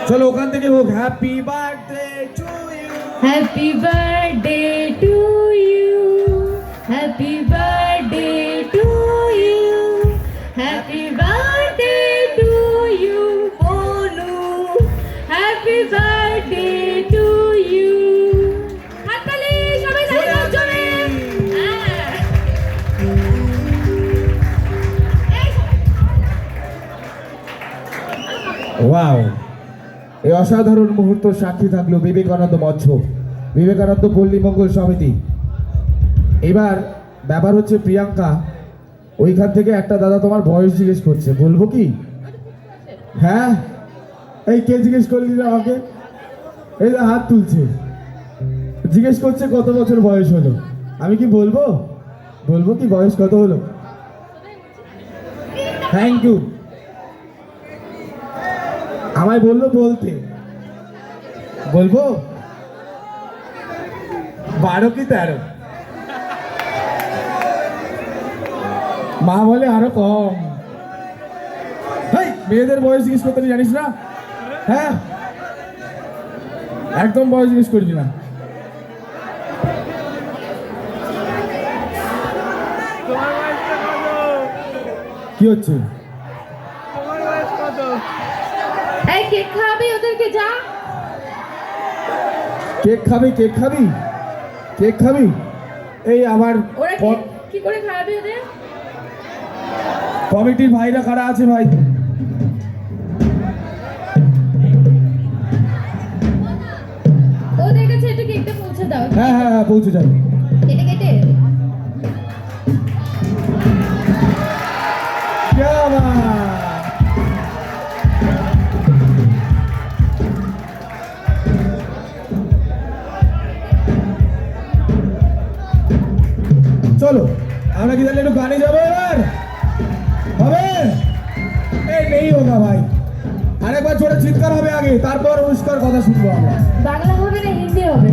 চলো ওখান থেকে হোক happy birthday to you. Happy birthday to you, happy birthday to you, happy birthday to you বনু, happy birthday to you. হাততালি সবাই তালি জোরে। ওয়াও, এই অসাধারণ মুহূর্ত সাক্ষী থাকলো বিবেকানন্দ মঞ্চ, বিবেকানন্দ পল্লী মঙ্গল সমিতি। এবার ব্যাপার হচ্ছে প্রিয়াঙ্কা, ওইখান থেকে একটা দাদা তোমার বয়স জিজ্ঞেস করছে, বলবো কি? হ্যাঁ, এই কে জিজ্ঞেস করলি না আমাকে? এই যে হাত তুলছে, জিজ্ঞেস করছে কত বছর বয়স হলো। আমি কি বলবো? বলবো কি বয়স কত হলো? Thank you. আমায় বললো বলতে, বলবো 12 কি 13? মা বলে আরো কম। মেয়েদের বয়স জিজ্ঞেস করতে জানিস না? হ্যাঁ, একদম বয়স জিজ্ঞেস করবি না। কি হচ্ছে? এই কেক খাওয়াবি ওদেরকে, যা। কেক খাবি? কেক খাবি? কেক খাবি? এই আবার ওরা কি করে খাওয়াবি ওদের? কমিটির ভাইরা কারা আছে ভাই? ওদের কাছে একটু কেকটা পৌঁছে দাও। হ্যাঁ হ্যাঁ হ্যাঁ, পৌঁছে যাবে। কেটে কেটে क्या बात! চলো আমরা কি তাহলে একটু গানে যাবো এবার? হবে? এই নেই হোগা ভাই, আরেকবার ছোট চিৎকার হবে আগে, তারপর অনুষ্কার কথা শুনবো আমরা। বাংলা হবে না হিন্দি হবে?